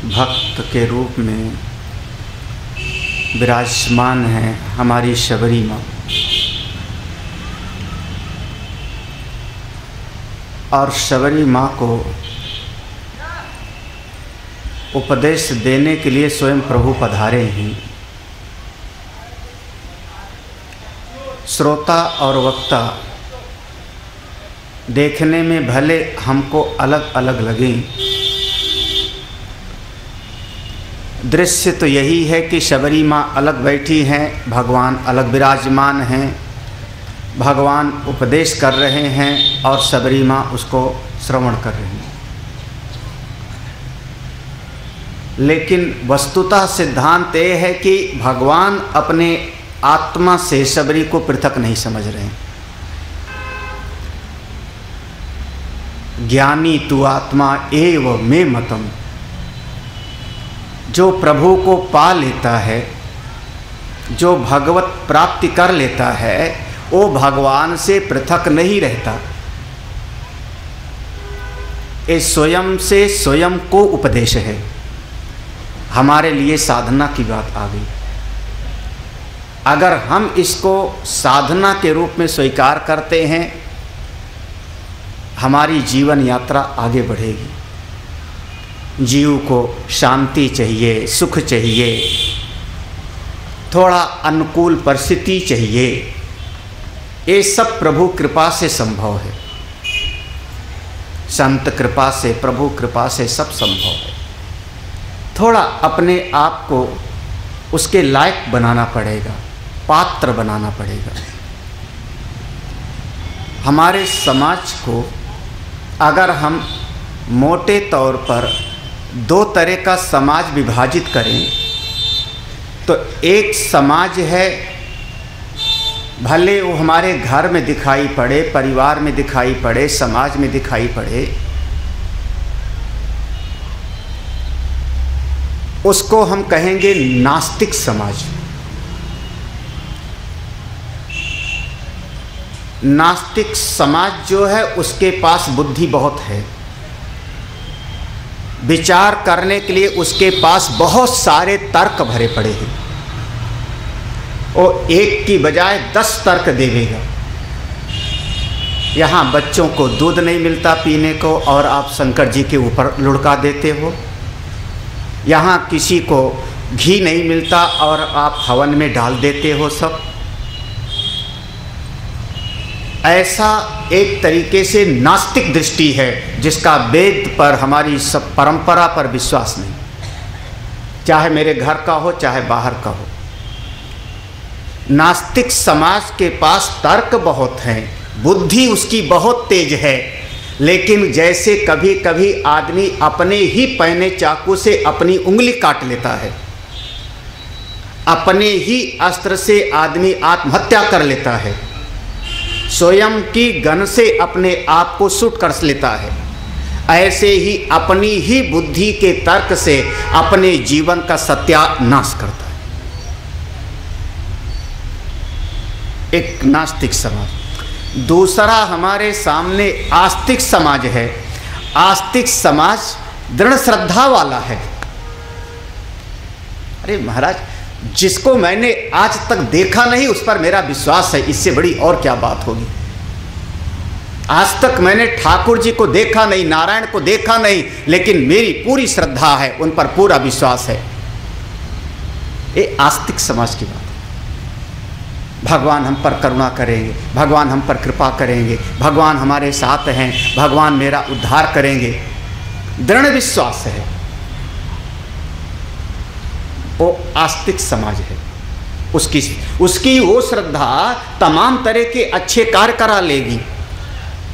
भक्त के रूप में विराजमान है हमारी शबरी माँ। और शबरी माँ को उपदेश देने के लिए स्वयं प्रभु पधारे हैं। श्रोता और वक्ता देखने में भले हमको अलग अलग लगें, दृश्य तो यही है कि शबरी माँ अलग बैठी हैं, भगवान अलग विराजमान हैं। भगवान उपदेश कर रहे हैं और शबरी माँ उसको श्रवण कर रही हैं। लेकिन वस्तुतः सिद्धांत ये है कि भगवान अपने आत्मा से शबरी को पृथक नहीं समझ रहे हैं। ज्ञानी तु आत्मा एव मे मतम, जो प्रभु को पा लेता है, जो भगवत प्राप्ति कर लेता है, वो भगवान से पृथक नहीं रहता। ये स्वयं से स्वयं को उपदेश है। हमारे लिए साधना की बात आ गई। अगर हम इसको साधना के रूप में स्वीकार करते हैं, हमारी जीवन यात्रा आगे बढ़ेगी। जीव को शांति चाहिए, सुख चाहिए, थोड़ा अनुकूल परिस्थिति चाहिए। ये सब प्रभु कृपा से संभव है। संत कृपा से, प्रभु कृपा से सब संभव है। थोड़ा अपने आप को उसके लायक बनाना पड़ेगा, पात्र बनाना पड़ेगा। हमारे समाज को अगर हम मोटे तौर पर दो तरह का समाज विभाजित करें तो एक समाज है, भले वो हमारे घर में दिखाई पड़े, परिवार में दिखाई पड़े, समाज में दिखाई पड़े, उसको हम कहेंगे नास्तिक समाज। नास्तिक समाज जो है उसके पास बुद्धि बहुत है, विचार करने के लिए उसके पास बहुत सारे तर्क भरे पड़े हैं। वो एक की बजाय 10 तर्क देगा। यहाँ बच्चों को दूध नहीं मिलता पीने को और आप शंकर जी के ऊपर लुढ़का देते हो। यहाँ किसी को घी नहीं मिलता और आप हवन में डाल देते हो सब। ऐसा एक तरीके से नास्तिक दृष्टि है जिसका वेद पर, हमारी सब परंपरा पर विश्वास नहीं, चाहे मेरे घर का हो चाहे बाहर का हो। नास्तिक समाज के पास तर्क बहुत हैं, बुद्धि उसकी बहुत तेज है, लेकिन जैसे कभी कभी आदमी अपने ही पैने चाकू से अपनी उंगली काट लेता है, अपने ही अस्त्र से आदमी आत्महत्या कर लेता है, स्वयं की गन से अपने आप को शूट कर लेता है, ऐसे ही अपनी ही बुद्धि के तर्क से अपने जीवन का सत्यानाश करता है। एक नास्तिक समाज। दूसरा हमारे सामने आस्तिक समाज है। आस्तिक समाज दृढ़ श्रद्धा वाला है। अरे महाराज, जिसको मैंने आज तक देखा नहीं उस पर मेरा विश्वास है, इससे बड़ी और क्या बात होगी। आज तक मैंने ठाकुर जी को देखा नहीं, नारायण को देखा नहीं, लेकिन मेरी पूरी श्रद्धा है, उन पर पूरा विश्वास है। ये आस्तिक समाज की बात है। भगवान हम पर करुणा करेंगे, भगवान हम पर कृपा करेंगे, भगवान हमारे साथ हैं, भगवान मेरा उद्धार करेंगे, दृढ़ विश्वास है। वो आस्तिक समाज है। उसकी वो श्रद्धा तमाम तरह के अच्छे कार्य करा लेगी।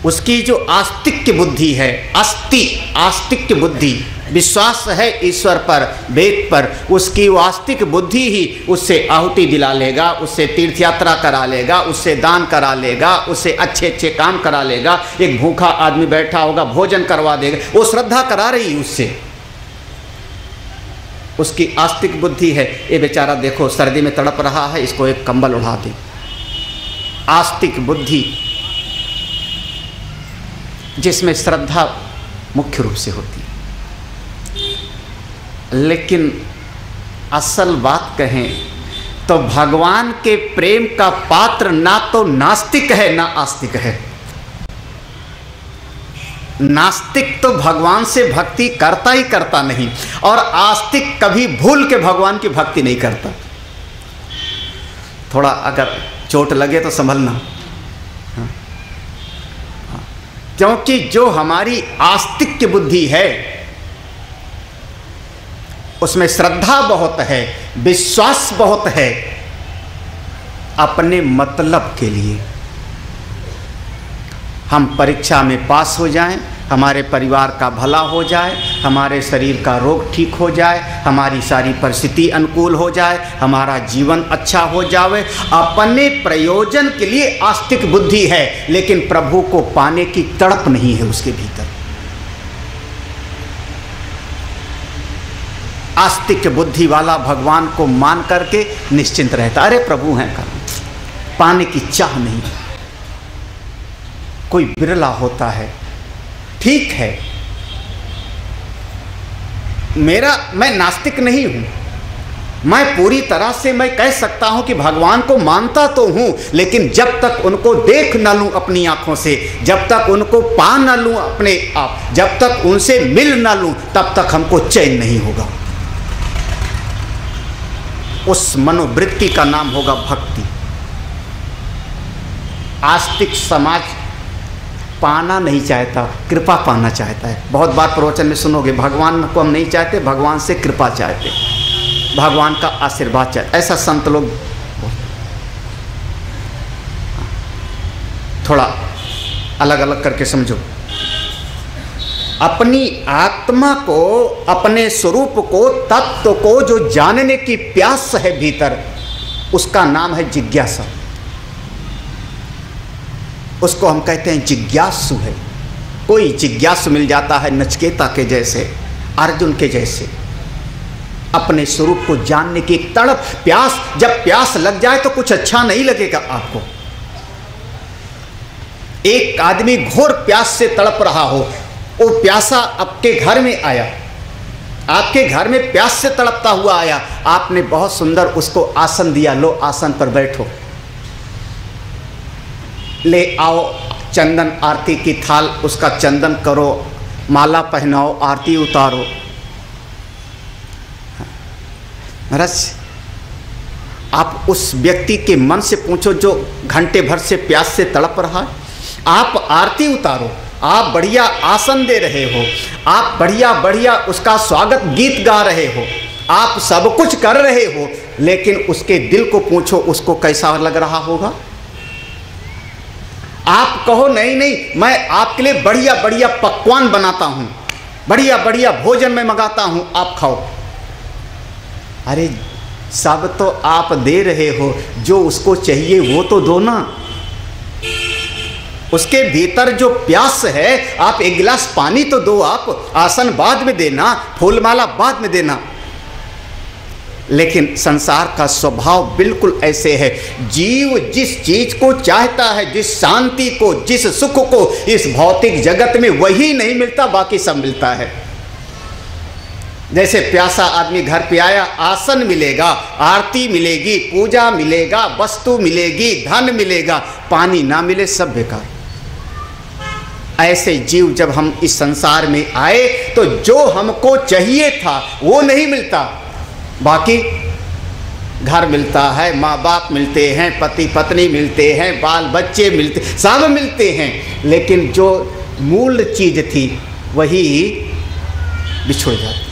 उसकी जो आस्तिक बुद्धि है, आस्तिक बुद्धि, विश्वास है ईश्वर पर, वेद पर, उसकी वास्तविक बुद्धि ही उससे आहुति दिला लेगा, उससे तीर्थ यात्रा करा लेगा, उससे दान करा लेगा, उससे अच्छे अच्छे काम करा लेगा। एक भूखा आदमी बैठा होगा, भोजन करवा देगा, वो श्रद्धा करा रही उससे, उसकी आस्तिक बुद्धि है। ये बेचारा देखो सर्दी में तड़प रहा है, इसको एक कंबल उड़ा दे। आस्तिक बुद्धि जिसमें श्रद्धा मुख्य रूप से होती है। लेकिन असल बात कहें तो भगवान के प्रेम का पात्र ना तो नास्तिक है ना आस्तिक है। नास्तिक तो भगवान से भक्ति करता ही करता नहीं, और आस्तिक कभी भूल के भगवान की भक्ति नहीं करता। थोड़ा अगर चोट लगे तो संभलना, क्योंकि जो हमारी आस्तिक की बुद्धि है उसमें श्रद्धा बहुत है, विश्वास बहुत है, अपने मतलब के लिए। हम परीक्षा में पास हो जाएं, हमारे परिवार का भला हो जाए, हमारे शरीर का रोग ठीक हो जाए, हमारी सारी परिस्थिति अनुकूल हो जाए, हमारा जीवन अच्छा हो जाए, अपने प्रयोजन के लिए आस्तिक बुद्धि है, लेकिन प्रभु को पाने की तड़प नहीं है उसके भीतर। आस्तिक बुद्धि वाला भगवान को मान करके निश्चिंत रहता, अरे प्रभु हैं का, पाने की चाह नहीं। कोई बिरला होता है, ठीक है, मैं नास्तिक नहीं हूं, मैं पूरी तरह से मैं कह सकता हूं कि भगवान को मानता तो हूं, लेकिन जब तक उनको देख न लूं अपनी आंखों से, जब तक उनको पा न लूं अपने आप, जब तक उनसे मिल न लूं, तब तक हमको चैन नहीं होगा। उस मनोवृत्ति का नाम होगा भक्ति। आस्तिक समाज पाना नहीं चाहता, कृपा पाना चाहता है। बहुत बार प्रवचन में सुनोगे, भगवान को हम नहीं चाहते, भगवान से कृपा चाहते, भगवान का आशीर्वाद चाहते। ऐसा संत लोग थोड़ा अलग अलग करके समझो। अपनी आत्मा को, अपने स्वरूप को, तत्व को जो जानने की प्यास है भीतर, उसका नाम है जिज्ञासा। उसको हम कहते हैं जिज्ञासु है। कोई जिज्ञासु मिल जाता है नचिकेता के जैसे, अर्जुन के जैसे, अपने स्वरूप को जानने की एक तड़प, प्यास। जब प्यास लग जाए तो कुछ अच्छा नहीं लगेगा आपको। एक आदमी घोर प्यास से तड़प रहा हो, वो प्यासा आपके घर में आया, आपके घर में प्यास से तड़पता हुआ आया, आपने बहुत सुंदर उसको आसन दिया, लो आसन पर बैठो, ले आओ चंदन आरती की थाल, उसका चंदन करो, माला पहनाओ, आरती उतारो। महाराज, आप उस व्यक्ति के मन से पूछो जो घंटे भर से प्यास से तड़प रहा है, आप आरती उतारो, आप बढ़िया आसन दे रहे हो, आप बढ़िया बढ़िया उसका स्वागत गीत गा रहे हो, आप सब कुछ कर रहे हो, लेकिन उसके दिल को पूछो उसको कैसा लग रहा होगा। आप कहो नहीं नहीं, मैं आपके लिए बढ़िया बढ़िया पकवान बनाता हूं, बढ़िया बढ़िया भोजन में मंगाता हूं, आप खाओ। अरे सब तो आप दे रहे हो, जो उसको चाहिए वो तो दो ना। उसके भीतर जो प्यास है, आप एक गिलास पानी तो दो, आप आसन बाद में देना, फूलमाला बाद में देना। लेकिन संसार का स्वभाव बिल्कुल ऐसे है, जीव जिस चीज को चाहता है, जिस शांति को, जिस सुख को इस भौतिक जगत में, वही नहीं मिलता, बाकी सब मिलता है। जैसे प्यासा आदमी घर पे आया, आसन मिलेगा, आरती मिलेगी, पूजा मिलेगा, वस्तु मिलेगी, धन मिलेगा, पानी ना मिले सब बेकार। ऐसे जीव जब हम इस संसार में आए तो जो हमको चाहिए था वो नहीं मिलता, बाकी घर मिलता है, माँ बाप मिलते हैं, पति पत्नी मिलते हैं, बाल बच्चे मिलते, सब मिलते हैं, लेकिन जो मूल चीज थी वही बिछुड़ जाती।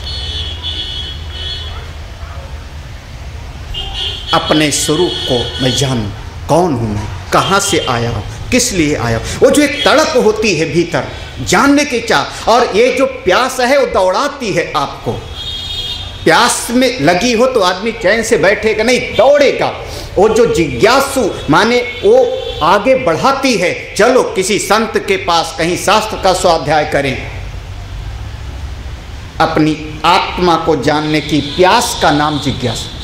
अपने स्वरूप को मैं जानूं, कौन हूं मैं, कहां से आया हूं, किस लिए आया, वो जो एक तड़प होती है भीतर जानने की चाह, और ये जो प्यास है वो दौड़ाती है आपको। प्यास में लगी हो तो आदमी चैन से बैठेगा नहीं, दौड़ेगा। वो जो जिज्ञासु माने वो आगे बढ़ाती है, चलो किसी संत के पास, कहीं शास्त्र का स्वाध्याय करें। अपनी आत्मा को जानने की प्यास का नाम जिज्ञासा।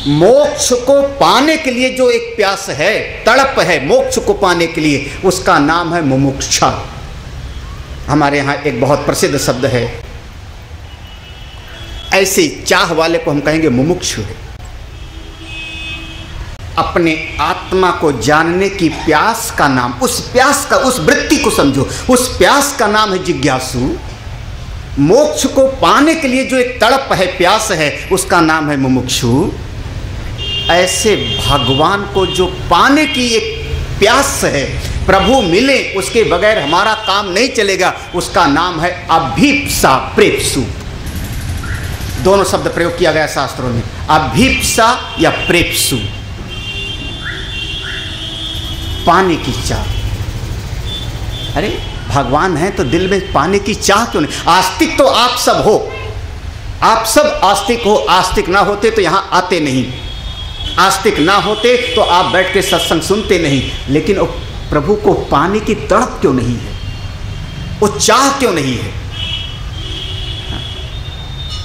मोक्ष को पाने के लिए जो एक प्यास है, तड़प है मोक्ष को पाने के लिए, उसका नाम है मुमुक्षा। हमारे यहाँ एक बहुत प्रसिद्ध शब्द है, ऐसे चाह वाले को हम कहेंगे मुमुक्षु है। अपने आत्मा को जानने की प्यास का नाम, उस प्यास का, उस वृत्ति को समझो, उस प्यास का नाम है जिज्ञासु। मोक्ष को पाने के लिए जो एक तड़प है, प्यास है, उसका नाम है मुमुक्षु। ऐसे भगवान को जो पाने की एक प्यास है, प्रभु मिले उसके बगैर हमारा काम नहीं चलेगा, उसका नाम है अभीप्सा प्रेप्सु। दोनों शब्द प्रयोग किया गया शास्त्रों में, अभीप्सा या प्रेप्सु, पाने की चाह। अरे भगवान है तो दिल में पाने की चाह क्यों नहीं? आस्तिक तो आप सब हो, आप सब आस्तिक हो। आस्तिक ना होते तो यहाँ आते नहीं, आस्तिक ना होते तो आप बैठ के सत्संग सुनते नहीं। लेकिन वो प्रभु को पाने की तड़प क्यों नहीं है, वो चाह क्यों नहीं है?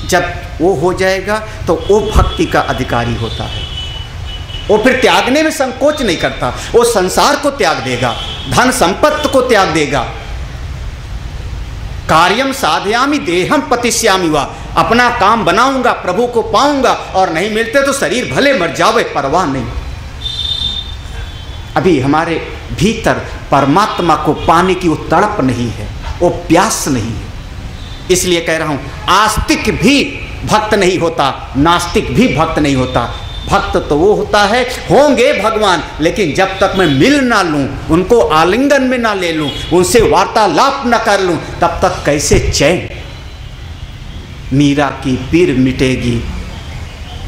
जब वो हो जाएगा तो वो भक्ति का अधिकारी होता है। वो फिर त्यागने में संकोच नहीं करता, वो संसार को त्याग देगा, धन संपत्ति को त्याग देगा। कार्यम साधयामि देहम पतिष्यामि वा, अपना काम बनाऊंगा, प्रभु को पाऊंगा, और नहीं मिलते तो शरीर भले मर जावे, परवाह नहीं। अभी हमारे भीतर परमात्मा को पाने की वो तड़प नहीं है, वो प्यास नहीं है। इसलिए कह रहा हूं, आस्तिक भी भक्त नहीं होता, नास्तिक भी भक्त नहीं होता। भक्त तो वो होता है, होंगे भगवान, लेकिन जब तक मैं मिल ना लूं, उनको आलिंगन में ना ले लूं, उनसे वार्तालाप न कर लूं, तब तक कैसे चैन। मीरा की पीर मिटेगी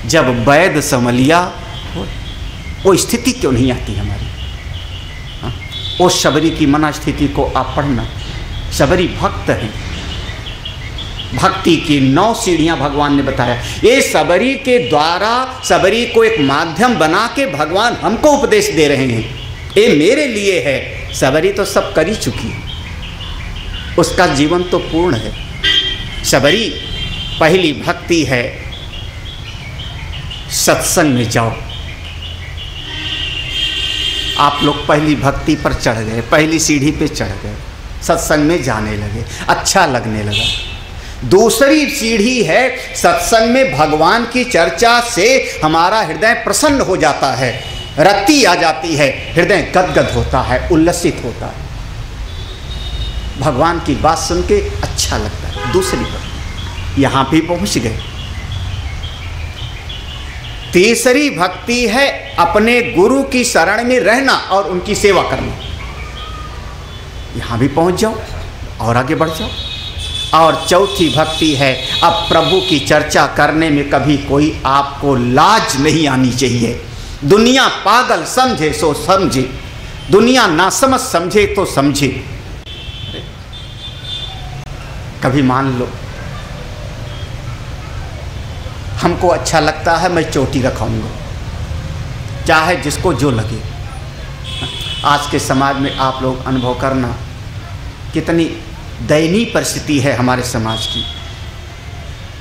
जब वैद समलिया, वो स्थिति क्यों नहीं आती हमारी? वो शबरी की मना स्थिति को आप पढ़ना। शबरी भक्त हैं, भक्ति की 9 सीढ़ियां भगवान ने बताया। ये शबरी के द्वारा, शबरी को एक माध्यम बना के भगवान हमको उपदेश दे रहे हैं, ये मेरे लिए है। शबरी तो सब कर ही चुकी है, उसका जीवन तो पूर्ण है। शबरी पहली भक्ति है, सत्संग में जाओ। आप लोग पहली भक्ति पर चढ़ गए, पहली सीढ़ी पे चढ़ गए, सत्संग में जाने लगे, अच्छा लगने लगा। दूसरी सीढ़ी है, सत्संग में भगवान की चर्चा से हमारा हृदय प्रसन्न हो जाता है, रति आ जाती है, हृदय गदगद होता है, उल्लसित होता है, भगवान की बात सुन के अच्छा लगता है। दूसरी भक्ति, यहां भी पहुंच गए। तीसरी भक्ति है अपने गुरु की शरण में रहना और उनकी सेवा करना। यहां भी पहुंच जाओ और आगे बढ़ जाओ। और चौथी भक्ति है, अब प्रभु की चर्चा करने में कभी कोई आपको लाज नहीं आनी चाहिए। दुनिया पागल समझे सो समझे, दुनिया नासमझ समझे तो समझे। कभी मान लो हमको अच्छा लगता है, मैं चोटी रखाऊंगा, चाहे जिसको जो लगे। आज के समाज में आप लोग अनुभव करना, कितनी दयनीय परिस्थिति है हमारे समाज की।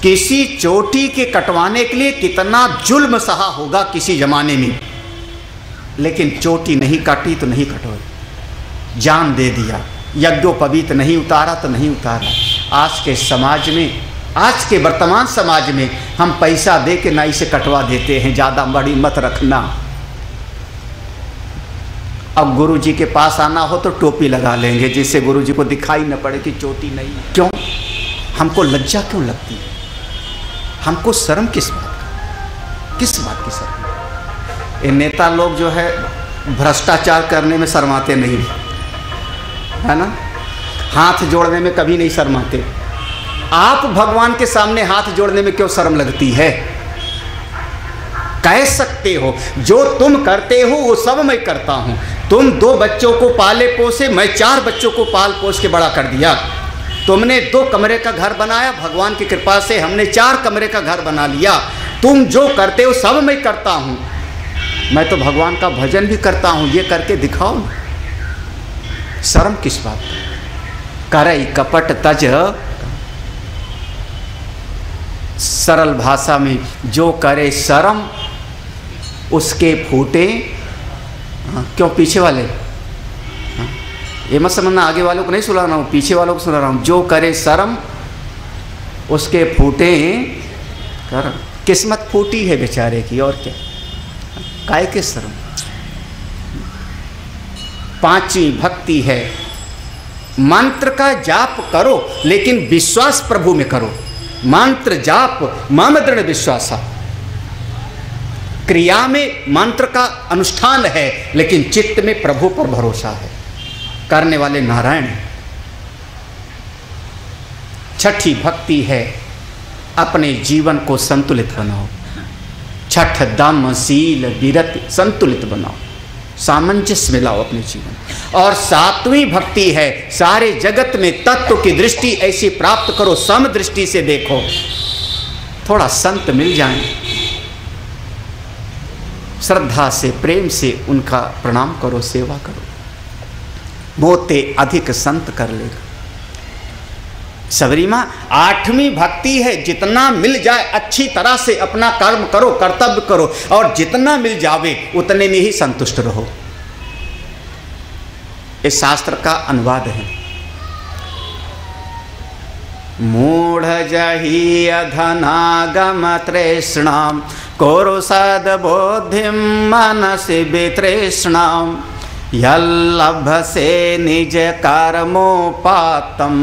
किसी चोटी के कटवाने के लिए कितना जुल्म सहा होगा किसी जमाने में, लेकिन चोटी नहीं काटी तो नहीं कटवाई, जान दे दिया, यज्ञोपवीत नहीं उतारा तो नहीं उतारा। आज के समाज में, आज के वर्तमान समाज में हम पैसा दे के नाई से कटवा देते हैं, ज़्यादा बड़ी मत रखना। अब गुरु जी के पास आना हो तो टोपी लगा लेंगे, जिससे गुरु जी को दिखाई न पड़े कि चोटी नहीं। क्यों? हमको लज्जा क्यों लगती है? हमको शर्म किस बात का? किस बात की शर्म? ये नेता लोग जो है भ्रष्टाचार करने में शर्माते नहीं, है ना, हाथ जोड़ने में कभी नहीं शर्माते। आप भगवान के सामने हाथ जोड़ने में क्यों शर्म लगती है? कह सकते हो जो तुम करते हो वो सब मैं करता हूं। तुम 2 बच्चों को पाले पोसे, मैं 4 बच्चों को पाल पोस के बड़ा कर दिया। तुमने 2 कमरे का घर बनाया, भगवान की कृपा से हमने 4 कमरे का घर बना लिया। तुम जो करते हो सब मैं करता हूं। मैं तो भगवान का भजन भी करता हूं, ये करके दिखाओ। शर्म किस बात का? करई कपट तज, सरल भाषा में जो करे शर्म उसके फूटे। क्यों? पीछे वाले, ये मत समझना आगे वालों को नहीं सुना रहा हूँ, पीछे वालों को सुना रहा हूँ। जो करे शर्म उसके फूटे कर्म, किस्मत फूटी है बेचारे की, और क्या, काय के शर्म। पांचवी भक्ति है, मंत्र का जाप करो लेकिन विश्वास प्रभु में करो। मंत्र जाप मम दृढ़ विश्वासा, क्रिया में मंत्र का अनुष्ठान है लेकिन चित्त में प्रभु पर भरोसा है, करने वाले नारायण हैं। छठी भक्ति है, अपने जीवन को संतुलित बनाओ। छठ दम शील विरति संतुलित बनाओ, सामंजस्य मिलाओ अपने जीवन। और सातवीं भक्ति है, सारे जगत में तत्व की दृष्टि ऐसी प्राप्त करो, सम दृष्टि से देखो। थोड़ा संत मिल जाएं, श्रद्धा से प्रेम से उनका प्रणाम करो, सेवा करो, मोते अधिक संत कर लेगा। सबरी माँ आठवीं भक्ति है, जितना मिल जाए अच्छी तरह से अपना कर्म करो, कर्तव्य करो, और जितना मिल जावे उतने में ही संतुष्ट रहो। इस शास्त्र का अनुवाद है। मूढ़ जहि अधनागम तृष्णाम कुरु सद्बुद्धिं मनसि वितृष्णाम यल्लभसे निज कर्मोपातम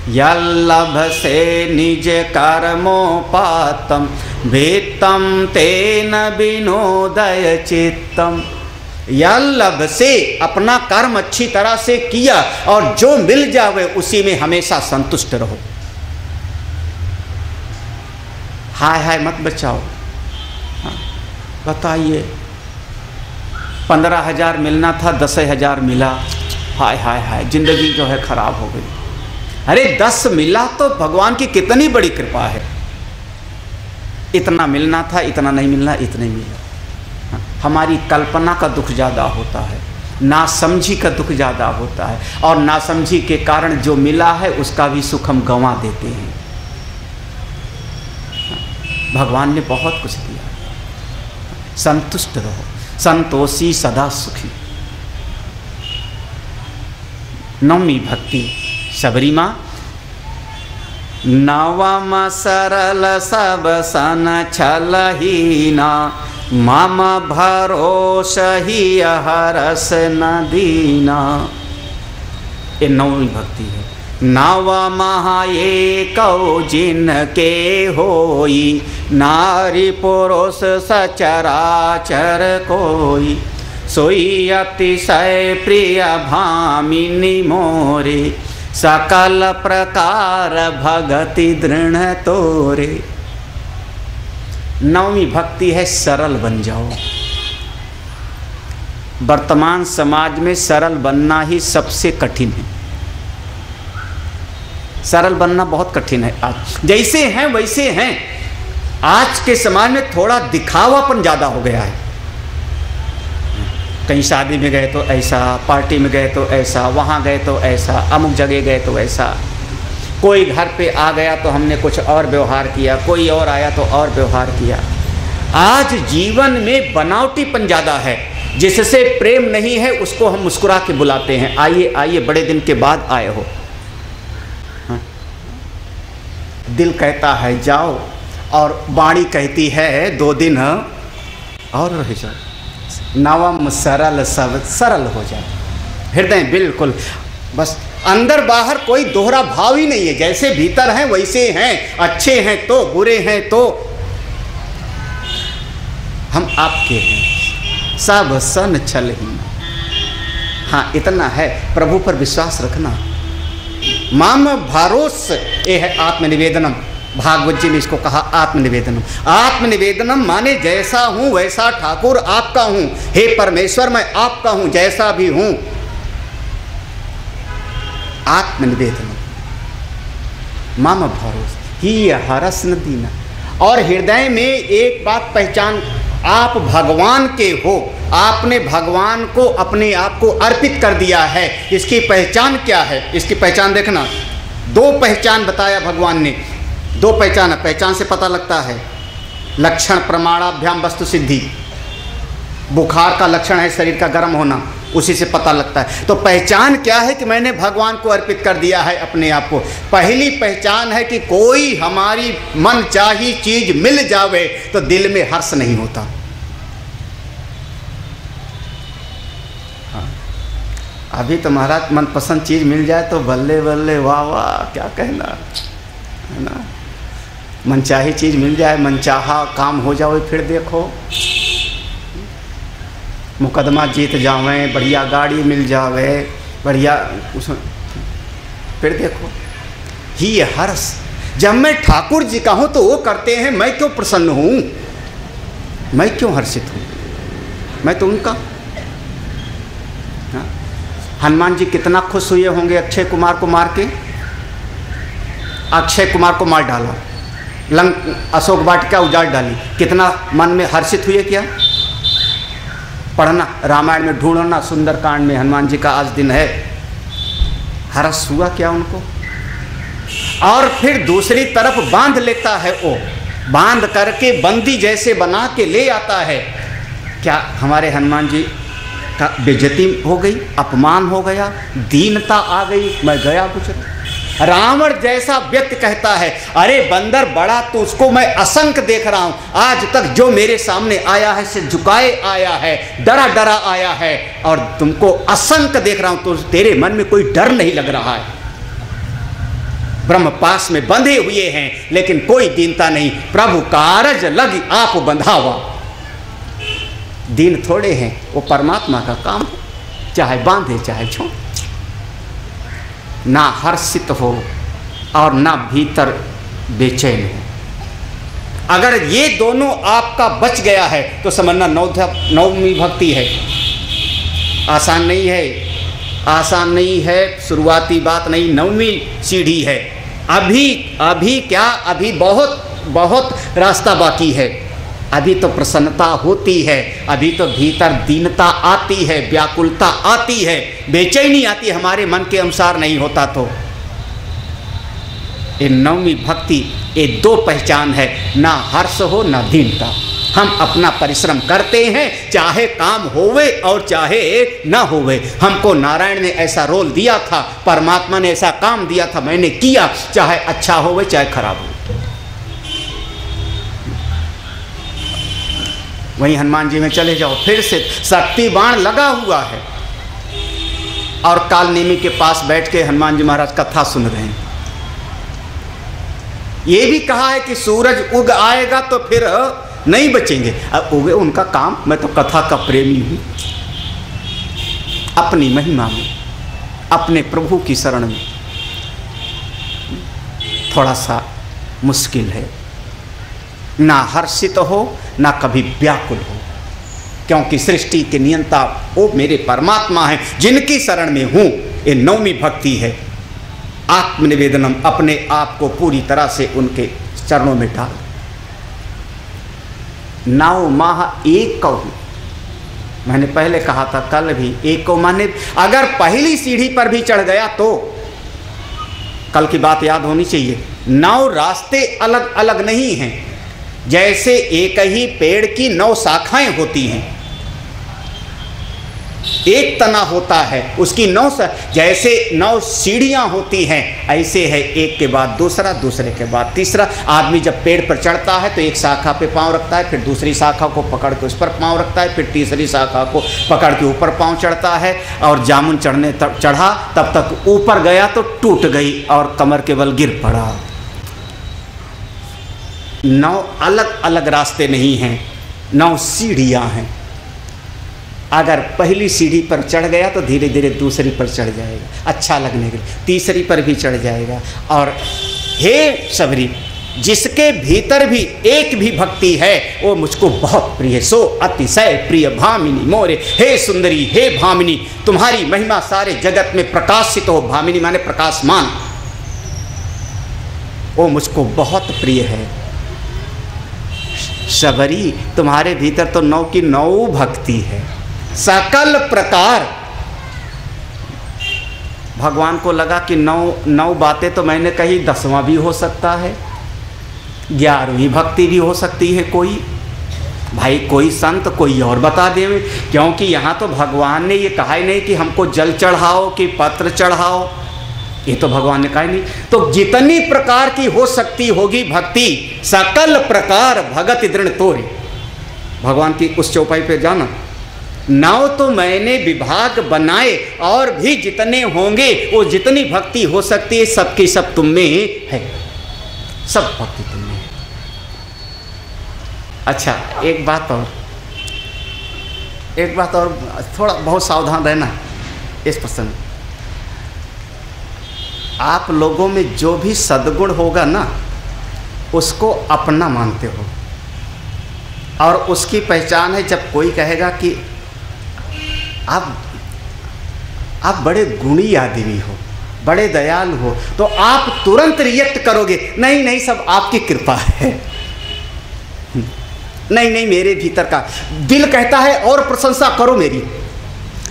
यल्लभसे निज कर्मोपातम भित्तम तेन विनोदय चित्तम। यल्लभ से अपना कर्म अच्छी तरह से किया और जो मिल जावे उसी में हमेशा संतुष्ट रहो। हाय हाय मत बचाओ। बताइए 15,000 मिलना था, 10,000 मिला, हाय हाय हाय जिंदगी जो है खराब हो गई। अरे 10 मिला तो भगवान की कितनी बड़ी कृपा है। इतना मिलना था, इतना नहीं मिलना, इतना ही मिला। हमारी कल्पना का दुख ज़्यादा होता है, नासमझी का दुख ज़्यादा होता है, और नासमझी के कारण जो मिला है उसका भी सुख हम गंवा देते हैं। भगवान ने बहुत कुछ दिया। संतुष्ट रहो, संतोषी सदा सुखी। नवमी भक्ति सबरी माँ। नवम सरल सब सन छलहीना मम भरोस ही हरस न दीना। ये नवमी भक्ति है। नव महा एकौ जिनके होई नारी पुरुष सचराचर कोई सोई अतिशय प्रिय भामिनी मोरे सकल प्रकार भगति दृढ़ तोरे। नवमी भक्ति है सरल बन जाओ। वर्तमान समाज में सरल बनना ही सबसे कठिन है। सरल बनना बहुत कठिन है। आज जैसे हैं वैसे हैं। आज के समाज में थोड़ा दिखावापन ज़्यादा हो गया है। कहीं शादी में गए तो ऐसा, पार्टी में गए तो ऐसा, वहाँ गए तो ऐसा, अमुक जगह गए तो ऐसा। कोई घर पे आ गया तो हमने कुछ और व्यवहार किया, कोई और आया तो और व्यवहार किया। आज जीवन में बनावटीपन ज़्यादा है। जिससे प्रेम नहीं है उसको हम मुस्कुरा के बुलाते हैं, आइए आइए, बड़े दिन के बाद आए हो। हाँ? दिल कहता है जाओ और वाणी कहती है 2 दिन और रह जाओ। नवम सरल सब सरल हो जाए। हृदय बिल्कुल बस, अंदर बाहर कोई दोहरा भाव ही नहीं है। जैसे भीतर हैं वैसे हैं, अच्छे हैं तो, बुरे हैं तो, हम आपके हैं। सब सन छल ही। हाँ इतना है, प्रभु पर विश्वास रखना। माम भरोस ये है आत्मनिवेदनम। भागवत जी ने इसको कहा आत्मनिवेदनम। आत्मनिवेदनम माने जैसा हूं वैसा ठाकुर आपका हूं। हे परमेश्वर मैं आपका हूं, जैसा भी हूं। आत्मनिवेदनम माम भरोस ही हरस न दीना। और हृदय में एक बात पहचान, आप भगवान के हो। आपने भगवान को अपने आप को अर्पित कर दिया है। इसकी पहचान क्या है? इसकी पहचान देखना। 2 पहचान बताया भगवान ने। 2 पहचान, पहचान से पता लगता है। लक्षण प्रमाणाभ्याम वस्तु सिद्धि। बुखार का लक्षण है शरीर का गर्म होना। उसी से पता लगता है। तो पहचान क्या है कि मैंने भगवान को अर्पित कर दिया है अपने आप को। पहली पहचान है कि कोई हमारी मन चाही चीज मिल जावे तो दिल में हर्ष नहीं होता। हाँ। अभी तो महाराज मनपसंद चीज मिल जाए तो बल्ले बल्ले वाह वाह क्या कहना है ना। मनचाही चीज मिल जाए, मनचाहा काम हो जाए, फिर देखो मुकदमा जीत जावे, बढ़िया गाड़ी मिल जावे, बढ़िया उसमें, फिर देखो ही हर्ष। जब मैं ठाकुर जी का हूँ तो वो करते हैं, मैं क्यों प्रसन्न हूँ, मैं क्यों हर्षित हूँ, मैं तो उनका। हाँ? हनुमान जी कितना खुश हुए होंगे अक्षय कुमार को मार के। अक्षय कुमार को मार डाला, अशोक वाटिका उजाड़ डाली, कितना मन में हर्षित हुए। क्या पढ़ना रामायण में, ढूंढना सुंदरकांड में, हनुमान जी का आज दिन है, हर्ष हुआ क्या उनको। और फिर दूसरी तरफ बांध लेता है, वो बांध करके बंदी जैसे बना के ले आता है। क्या हमारे हनुमान जी का बेइज्जती हो गई, अपमान हो गया, दीनता आ गई, मैं गया गुजर। रावण जैसा व्यक्ति कहता है, अरे बंदर बड़ा तो उसको मैं असंख्य देख रहा हूं, आज तक जो मेरे सामने आया है से झुकाए आया है, डरा डरा आया है, और तुमको असंख्य देख रहा हूं तो तेरे मन में कोई डर नहीं लग रहा है। ब्रह्म पास में बंधे हुए हैं लेकिन कोई दीनता नहीं। प्रभु कारज लग आप बंधावा, दीन थोड़े हैं, वो परमात्मा का काम है, चाहे बांधे चाहे छोड़। ना हर्षित हो और ना भीतर बेचैन हो। अगर ये दोनों आपका बच गया है तो समझना नवमी भक्ति है। आसान नहीं है, आसान नहीं है, शुरुआती बात नहीं, नवमी सीढ़ी है। अभी क्या, अभी बहुत बहुत रास्ता बाकी है। अभी तो प्रसन्नता होती है, अभी तो भीतर दीनता आती है, व्याकुलता आती है, बेचैनी आती है, हमारे मन के अनुसार नहीं होता। तो ये नवमी भक्ति, ये दो पहचान है, ना हर्ष हो ना दीनता। हम अपना परिश्रम करते हैं, चाहे काम होवे और चाहे ना होवे। हमको नारायण ने ऐसा रोल दिया था, परमात्मा ने ऐसा काम दिया था, मैंने किया, चाहे अच्छा होवे चाहे खराब हो। वहीं हनुमान जी में चले जाओ, फिर से शक्ति बाण लगा हुआ है और कालनेमी के पास बैठ के हनुमान जी महाराज कथा सुन रहे हैं। ये भी कहा है कि सूरज उग आएगा तो फिर नहीं बचेंगे। अब उगे उनका काम, मैं तो कथा का प्रेमी हूं। अपनी महिमा में, अपने प्रभु की शरण में थोड़ा सा मुश्किल है। ना हर्षित हो ना कभी व्याकुल हो, क्योंकि सृष्टि के नियंता वो मेरे परमात्मा हैं, जिनकी शरण में हूँ। ये नवमी भक्ति है, आत्मनिवेदनम, अपने आप को पूरी तरह से उनके चरणों में डाल। 9 माह एक कौ, मैंने पहले कहा था कल भी, एक को माने अगर पहली सीढ़ी पर भी चढ़ गया तो, कल की बात याद होनी चाहिए, 9 रास्ते अलग अलग नहीं हैं। जैसे एक ही पेड़ की 9 शाखाएं होती हैं, एक तना होता है, उसकी 9 जैसे 9 सीढ़ियां होती हैं, ऐसे है एक के बाद दूसरा, दूसरे के बाद तीसरा। आदमी जब पेड़ पर चढ़ता है तो एक शाखा पे पांव रखता है, फिर दूसरी शाखा को पकड़ के उस पर पांव रखता है, फिर तीसरी शाखा को पकड़ के ऊपर पांव चढ़ता है। और जामुन चढ़ा तब तक ऊपर गया तो टूट गई और कमर के बल गिर पड़ा। 9 अलग अलग रास्ते नहीं हैं, 9 सीढ़ियां हैं। अगर पहली सीढ़ी पर चढ़ गया तो धीरे धीरे दूसरी पर चढ़ जाएगा, अच्छा लगने के लिए तीसरी पर भी चढ़ जाएगा। और हे सबरी, जिसके भीतर भी एक भी भक्ति है वो मुझको बहुत प्रिय है। सो अतिशय प्रिय भामिनी मोरे, हे सुंदरी, हे भामिनी, तुम्हारी महिमा सारे जगत में प्रकाशित हो। भामिनी माने प्रकाशमान, वो मुझको बहुत प्रिय है। सबरी, तुम्हारे भीतर तो 9 की 9 भक्ति है, सकल प्रकार। भगवान को लगा कि 9 बातें तो मैंने कही, 10वां भी हो सकता है, 11वीं भक्ति भी हो सकती है कोई। भाई कोई संत कोई और बता दे, क्योंकि यहाँ तो भगवान ने ये कहा ही नहीं कि हमको जल चढ़ाओ कि पत्र चढ़ाओ, ये तो भगवान ने कहा ही नहीं। तो जितनी प्रकार की हो सकती होगी भक्ति, सकल प्रकार भगत दृढ़ तोरे, भगवान की उस चौपाई पे जाना। नौ तो मैंने विभाग बनाए, और भी जितने होंगे वो जितनी भक्ति हो सकती है सबकी सब तुम में है, सब भक्ति तुम में है। अच्छा एक बात और थोड़ा बहुत सावधान रहना इस प्रसंग। आप लोगों में जो भी सद्गुण होगा ना उसको अपना मानते हो, और उसकी पहचान है जब कोई कहेगा कि आप बड़े गुणी आदमी हो, बड़े दयालु हो, तो आप तुरंत रिएक्ट करोगे, नहीं नहीं सब आपकी कृपा है, नहीं नहीं मेरे भीतर का दिल कहता है और प्रशंसा करो मेरी,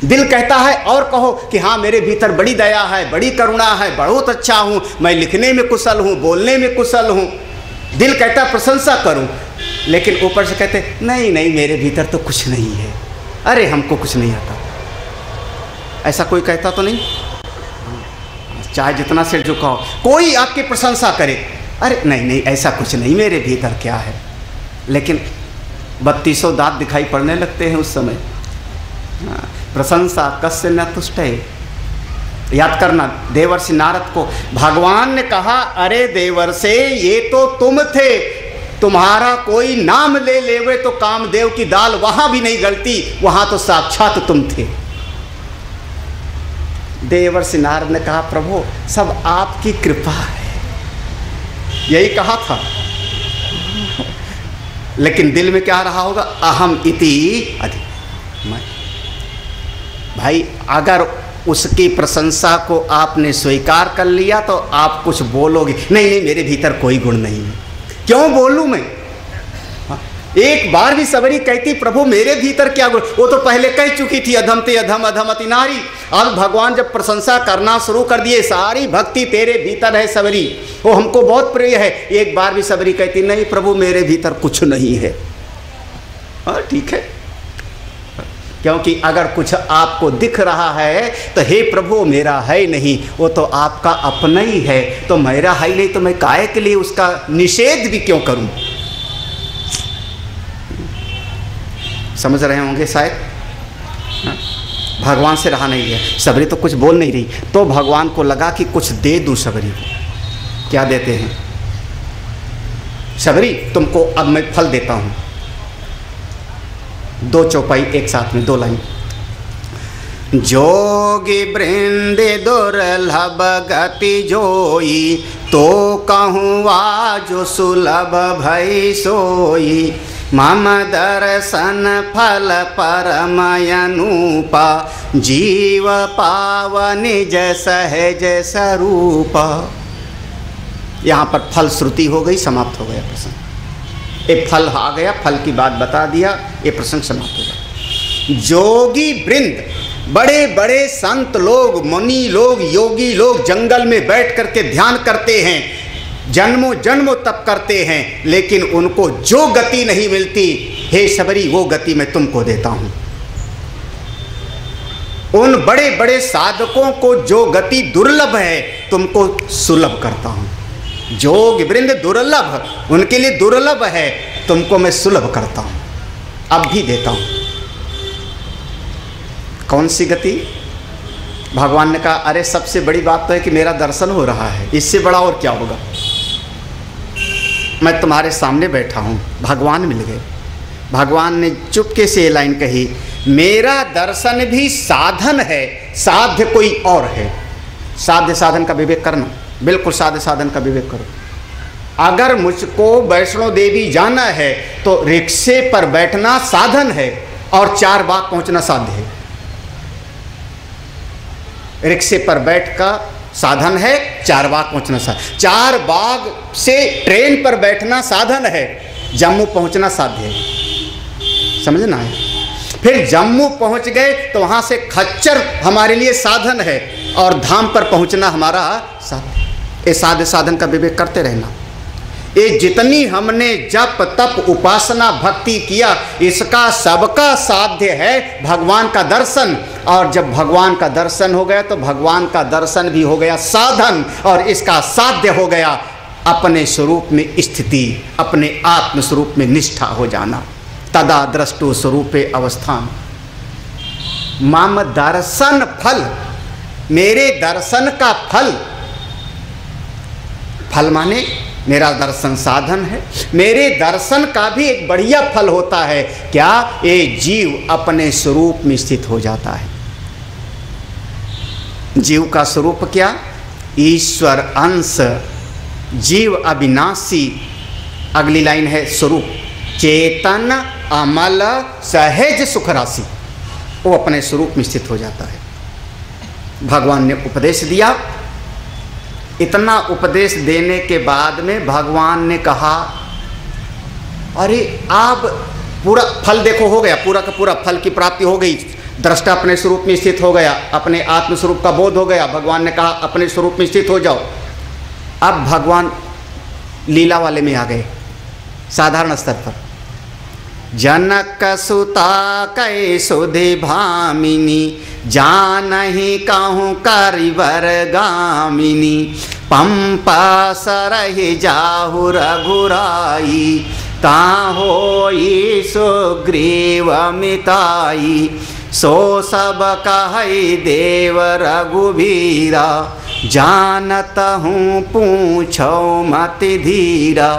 दिल कहता है और कहो कि हाँ मेरे भीतर बड़ी दया है, बड़ी करुणा है, बहुत अच्छा हूँ, मैं लिखने में कुशल हूँ, बोलने में कुशल हूँ, दिल कहता है प्रशंसा करूँ, लेकिन ऊपर से कहते नहीं नहीं मेरे भीतर तो कुछ नहीं है, अरे हमको कुछ नहीं आता। ऐसा कोई कहता तो नहीं? चाहे जितना सिर झुकाओ, कोई आपकी प्रशंसा करे, अरे नहीं नहीं ऐसा कुछ नहीं मेरे भीतर क्या है, लेकिन 3200 दांत दिखाई पड़ने लगते हैं उस समय। प्रशंसा कस्य न तुष्ट है। याद करना देवर्षि नारद को भगवान ने कहा, अरे देवर्षि ये तो तुम थे, तुम्हारा कोई नाम ले लेवे तो कामदेव की दाल वहां भी नहीं गलती, वहां तो साक्षात तुम थे। देवर्षि नारद ने कहा प्रभु सब आपकी कृपा है, यही कहा था, लेकिन दिल में क्या रहा होगा, अहम इति अधिक। भाई अगर उसकी प्रशंसा को आपने स्वीकार कर लिया तो आप कुछ बोलोगे, नहीं नहीं मेरे भीतर कोई गुण नहीं है, क्यों बोलूं मैं। एक बार भी सबरी कहती प्रभु मेरे भीतर क्या गुण, वो तो पहले कह चुकी थी अधम ते अधम अधम अति नारी। अब भगवान जब प्रशंसा करना शुरू कर दिए, सारी भक्ति तेरे भीतर है सबरी, वो हमको बहुत प्रिय है। एक बार भी सबरी कहती नहीं प्रभु मेरे भीतर कुछ नहीं है। हाँ ठीक है, क्योंकि अगर कुछ आपको दिख रहा है तो हे प्रभु मेरा है नहीं, वो तो आपका अपना ही है, तो मेरा है नहीं तो मैं काहे के लिए उसका निषेध भी क्यों करूं। समझ रहे होंगे शायद। भगवान से रहा नहीं है, सबरी तो कुछ बोल नहीं रही, तो भगवान को लगा कि कुछ दे दूं सबरी को। क्या देते हैं, सबरी तुमको अब मैं फल देता हूं। 2 चौपाई एक साथ में 2 लाइन। जोगी वृंद दुर्लभ गति जोई, तो कहूँ जो सुलभ भई सोई। मम दर्शन फल परम अनूपा, जीव पावन निज सहज स्वरूप। यहाँ पर फल श्रुति हो गई, समाप्त हो गया प्रसंग। एक फल आ गया, फल की बात बता दिया, ये प्रसंग समाप्त हो गया। जोगी वृंद, बड़े बड़े संत लोग, मुनि लोग, योगी लोग जंगल में बैठ करके ध्यान करते हैं, जन्मों जन्मों तप करते हैं, लेकिन उनको जो गति नहीं मिलती, हे सबरी वो गति मैं तुमको देता हूं। उन बड़े बड़े साधकों को जो गति दुर्लभ है तुमको सुलभ करता हूं। जोग वृंद दुर्लभ, उनके लिए दुर्लभ है, तुमको मैं सुलभ करता हूं, अब भी देता हूं। कौन सी गति? भगवान ने कहा अरे सबसे बड़ी बात तो है कि मेरा दर्शन हो रहा है, इससे बड़ा और क्या होगा। मैं तुम्हारे सामने बैठा हूँ, भगवान मिल गए। भगवान ने चुपके से ये लाइन कही, मेरा दर्शन भी साधन है, साध्य कोई और है। साध्य साधन का विवेक करना, बिल्कुल साध्य साधन का विवेक करो। अगर मुझको वैष्णो देवी जाना है तो रिक्शे पर बैठना साधन है और 4 बाग पहुँचना साध्य है। रिक्शे पर बैठ का साधन है, 4 बाग पहुंचना साधन। 4 बाग से ट्रेन पर बैठना साधन है, जम्मू पहुंचना साध्य है। समझना है। फिर जम्मू पहुंच गए तो वहां से खच्चर हमारे लिए साधन है और धाम पर पहुंचना हमारा साध्य। ये साध्य साधन का विवेक करते रहना। ये जितनी हमने जप तप उपासना भक्ति किया, इसका सबका साध्य है भगवान का दर्शन। और जब भगवान का दर्शन हो गया तो भगवान का दर्शन भी हो गया साधन, और इसका साध्य हो गया अपने स्वरूप में स्थिति, अपने आत्म स्वरूप में निष्ठा हो जाना। तदा दृष्टो स्वरूपे अवस्थान मम दर्शन फल, मेरे दर्शन का फल, फल माने मेरा दर्शन साधन है, मेरे दर्शन का भी एक बढ़िया फल होता है क्या? ये जीव अपने स्वरूप में स्थित हो जाता है। जीव का स्वरूप क्या? ईश्वर अंश, जीव अविनाशी। अगली लाइन है स्वरूप, चेतन अमल सहज सुख राशि, वो अपने स्वरूप में स्थित हो जाता है। भगवान ने उपदेश दिया, इतना उपदेश देने के बाद में भगवान ने कहा अरे आप पूरा फल देखो, हो गया पूरा का पूरा फल की प्राप्ति हो गई, दृष्टा अपने स्वरूप में स्थित हो गया, अपने आत्म स्वरूप का बोध हो गया। भगवान ने कहा अपने स्वरूप में स्थित हो जाओ। अब भगवान लीला वाले में आ गए, साधारण स्तर पर। जनक सुता कै सुधि भामिनी, जानहि कहूँ करिवर गामिनी, पंपा सरहि जाहु रघुराई, ताहोई सुग्रीव मिताई, सो सब कहै देव रघुबीरा, जानत हूँ पूछो मति धीरा,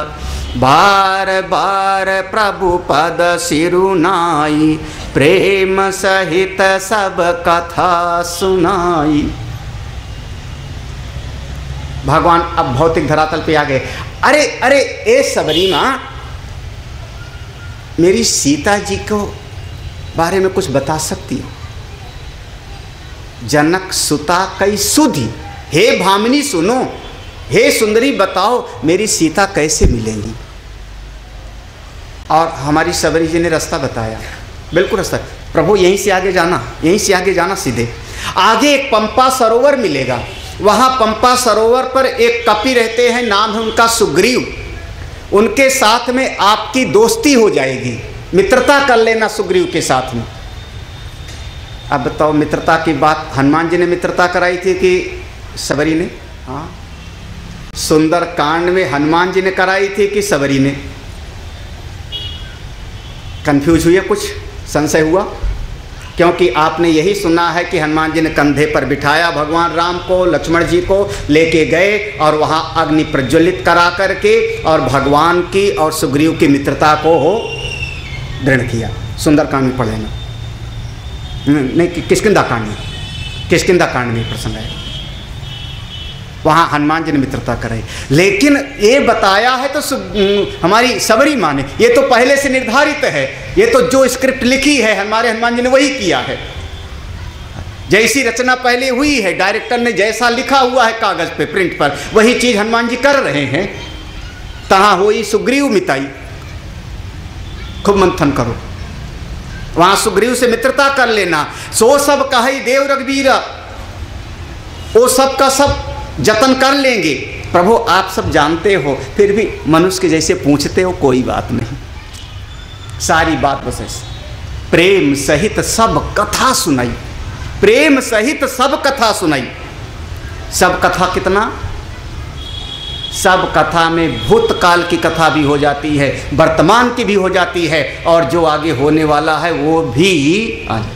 बार बार प्रभु पद सिरुनाई, प्रेम सहित सब कथा सुनाई। भगवान अब भौतिक धरातल पे आ गए। अरे अरे ए सबरी माँ, मेरी सीता जी को बारे में कुछ बता सकती हो? जनक सुता कई सुधि, हे भामिनी सुनो, हे सुंदरी बताओ मेरी सीता कैसे मिलेंगी? और हमारी सबरी जी ने रास्ता बताया, बिल्कुल रास्ता, प्रभु यहीं से आगे जाना, यहीं से आगे जाना, सीधे आगे एक पंपा सरोवर मिलेगा, वहाँ पंपा सरोवर पर एक कपि रहते हैं, नाम है उनका सुग्रीव, उनके साथ में आपकी दोस्ती हो जाएगी, मित्रता कर लेना सुग्रीव के साथ में। अब बताओ मित्रता की बात हनुमान जी ने मित्रता कराई थी कि सबरी ने? हाँ, सुंदर कांड में हनुमान जी ने कराई थी कि सबरी ने? कंफ्यूज हुए, कुछ संशय हुआ? क्योंकि आपने यही सुना है कि हनुमान जी ने कंधे पर बिठाया भगवान राम को, लक्ष्मण जी को लेके गए और वहाँ अग्नि प्रज्वलित करा करके और भगवान की और सुग्रीव की मित्रता को हो दृढ़ किया। सुंदरकांड में पढ़ लेना, नहीं किष्किंधा कांड में, किष्किंधा कांड में प्रसंग है, वहाँ हनुमान जी ने मित्रता कराई। लेकिन ये बताया है तो हमारी सबरी माँ ने, ये तो पहले से निर्धारित है, ये तो जो स्क्रिप्ट लिखी है हमारे हनुमान जी ने वही किया है, जैसी रचना पहले हुई है, डायरेक्टर ने जैसा लिखा हुआ है कागज पे प्रिंट पर, वही चीज हनुमान जी कर रहे हैं। तहाँ होई सुग्रीव मिताई, खूब मंथन करो, वहाँ सुग्रीव से मित्रता कर लेना। सो सब कहे देव रघुबीरा, वो सब का सब जतन कर लेंगे। प्रभु आप सब जानते हो, फिर भी मनुष्य के जैसे पूछते हो, कोई बात नहीं, सारी बात बस ऐसे प्रेम सहित सब कथा सुनाई, प्रेम सहित सब कथा सुनाई। सब कथा कितना? सब कथा में भूतकाल की कथा भी हो जाती है, वर्तमान की भी हो जाती है, और जो आगे होने वाला है वो भी आ जाए।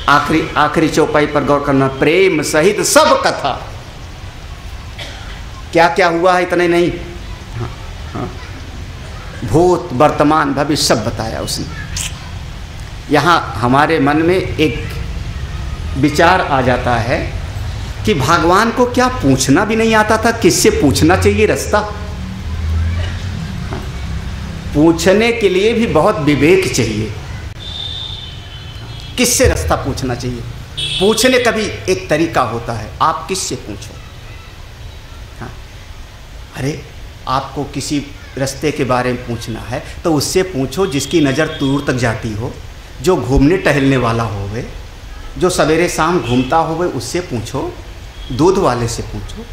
आखिरी चौपाई पर गौर करना, प्रेम सहित सब कथा। क्या क्या हुआ है इतने नहीं, हाँ, हाँ, भूत वर्तमान भविष्य सब बताया उसने। यहाँ हमारे मन में एक विचार आ जाता है कि भगवान को क्या पूछना भी नहीं आता था, किससे पूछना चाहिए रास्ता? हाँ, पूछने के लिए भी बहुत विवेक चाहिए, किससे रास्ता पूछना चाहिए। पूछने का भी एक तरीका होता है, आप किससे पूछो। हाँ, अरे आपको किसी रास्ते के बारे में पूछना है तो उससे पूछो जिसकी नज़र दूर तक जाती हो, जो घूमने टहलने वाला होवे, जो सवेरे शाम घूमता होवे, उससे पूछो, दूध वाले से पूछो।